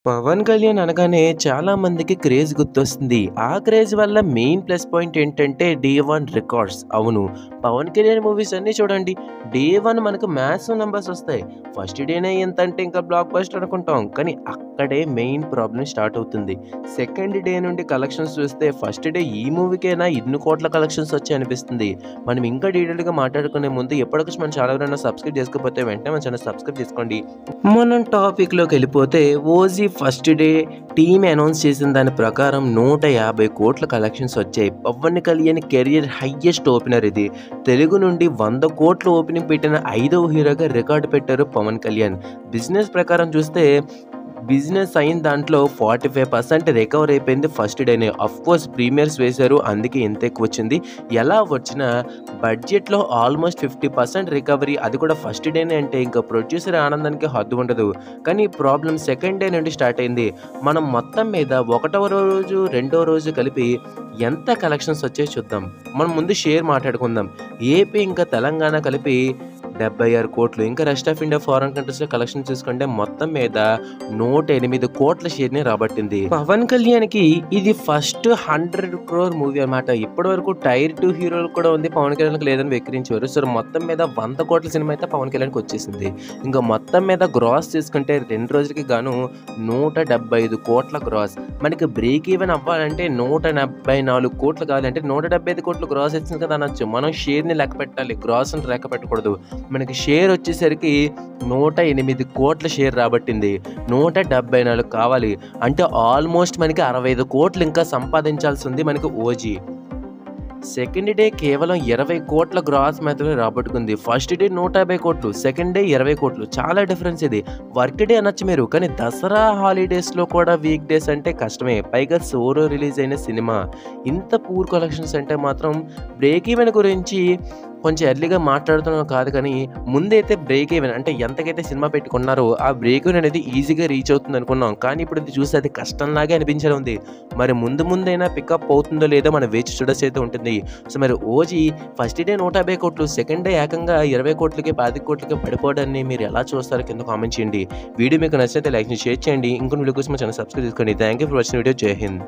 పవన్ కళ్యాణ్ అనగానే చాలా మందికి క్రేజ్ గుర్తొస్తుంది. ఆ క్రేజ్ వల్ల మెయిన్ ప్లస్ పాయింట్ ఏంటంటే డే 1 రికార్డ్స్. అవును. పవన్ కళ్యాణ్ మూవీస్ అన్నీ చూడండి. డే 1 మనకు మ్యాసివ్ నంబర్స్ వస్తాయి. ఫస్ట్ డేనే ఇంతంటే ఇంకా బ్లాక్ బస్టర్ అనుకుంటాం. కానీ అక్కడే మెయిన్ ప్రాబ్లమ్ స్టార్ట్ అవుతుంది. సెకండ్ డే నుండి కలెక్షన్స్ చూస్తే ఫస్ట్ డే ఈ మూవీకైనా ఇన్ని కోట్ల కలెక్షన్స్ వచ్చాయి అనిపిస్తుంది. మనం ఇంకా డీటెయిల్‌గా మాట్లాడుకునే ముందు ఎప్పటికొచ్చి మన ఛానల్ ఎవరైనా సబ్స్క్రైబ్ చేసుకోకపోతే వెంటనే మన ఛానల్ సబ్స్క్రైబ్ చేసుకోండి. మనం టాపిక్‌లోకి వెళ్ళిపోతే OG first day team announce చేసిన దాని ప్రకారం 150 కోట్ల కలెక్షన్స్ వచ్చాయి. Pawan Kalyan career highest opener ఇది. తెలుగు నుండి 100 కోట్ల ఓపెనింగ్ పెట్టిన 5వ హీరోగా రికార్డు పెట్టారు పవన్ కళ్యాణ్. బిజినెస్ ప్రకారం చూస్తే బిజినెస్ అయిన దాంట్లో 45% రికవర్ అయిపోయింది ఫస్ట్ డేనే. అఫ్కోర్స్ ప్రీమియర్స్ వేశారు, అందుకే ఇంత ఎక్కువ వచ్చింది. ఎలా వచ్చినా బడ్జెట్లో ఆల్మోస్ట్ 50% రికవరీ, అది కూడా ఫస్ట్ డేనే అంటే ఇంకా ప్రొడ్యూసర్ ఆనందానికి హద్దు ఉండదు. కానీ ప్రాబ్లం సెకండ్ డే నుండి స్టార్ట్ అయింది. మనం మొత్తం మీద 1వ రోజు 2వ రోజు కలిపి ఎంత కలెక్షన్స్ వచ్చాయో చూద్దాం. మనం ముందు షేర్ మాట్లాడుకుందాం. ఏపీ ఇంకా తెలంగాణ కలిపి 76 కోట్లు, ఇంకా రెస్ట్ ఆఫ్ ఇండియా ఫారెన్ కంట్రీస్లో కలెక్షన్ చూసుకుంటే మొత్తం మీద 108 కోట్ల షేర్ని రాబట్టింది. పవన్ కళ్యాణ్కి ఇది ఫస్ట్ 100 crore మూవీ అనమాట. ఇప్పటి వరకు టైర్ 2 హీరోలు కూడా ఉంది, పవన్ కళ్యాణ్కి లేదని వెక్కిరించారు. సో మొత్తం మీద 100 కోట్ల సినిమా అయితే పవన్ కళ్యాణ్కి వచ్చేసింది. ఇంకా మొత్తం మీద గ్రాస్ తీసుకుంటే 2 రోజులకి గాను 175 కోట్ల గ్రాస్. మనకి బ్రేక్ ఈవెన్ అవ్వాలంటే 174 కోట్లు కావాలంటే 175 కోట్లు గ్రాస్ వచ్చింది కదా అనొచ్చు. మనం షేర్ని లెక్క పెట్టాలి, గ్రాస్ అని లెక్క పెట్టకూడదు. మనకి షేర్ వచ్చేసరికి 108 కోట్ల షేర్ రాబట్టింది. 174 కావాలి అంటే ఆల్మోస్ట్ మనకి 65 కోట్లు ఇంకా సంపాదించాల్సి ఉంది మనకి ఓజీ. సెకండ్ డే కేవలం 20 కోట్ల గ్రాస్ మాత్రమే రాబట్టుకుంది. ఫస్ట్ డే 150 కోట్లు, సెకండ్ డే 20 కోట్లు. చాలా డిఫరెన్స్ ఇది. వర్క్ డే అనొచ్చు మీరు, కానీ దసరా హాలిడేస్లో కూడా వీక్ డేస్ అంటే కష్టమే. పైగా సోలో రిలీజ్ అయిన సినిమా. ఇంత పూర్ కలెక్షన్స్ అంటే మాత్రం బ్రేక్ ఈవెన్ గురించి కొంచెం ఎర్లీగా మాట్లాడుతున్నాం కాదు, కానీ ముందైతే బ్రేక్ ఈవెన్ అంటే ఎంతకైతే సినిమా పెట్టుకున్నారో ఆ బ్రేక్ ఈవెన్ అనేది ఈజీగా రీచ్ అవుతుంది అనుకున్నాం. కానీ ఇప్పుడు ఇది చూస్తే అది కష్టంలాగే అనిపించడం ఉంది. మరి ముందైనా పికప్ అవుతుందో లేదో మనం వేచి చూడాల్సి అయితే ఉంటుంది. సో మరి ఓజీ ఫస్ట్ డే 150 కోట్లు, సెకండ్ డే ఏకంగా 20 కోట్లకి 25 కోట్లకి పడిపోవడాన్ని మీరు ఎలా చూస్తారో కింద కామెంట్ చేయండి. వీడియో మీకు నచ్చితే లైక్ చేసి షేర్ చేయండి. ఇంకొన్ని వీడియో కోసం ఛానల్ సబ్స్క్రైబ్ చేసుకోండి. Thank you for watching video. జై హింద్.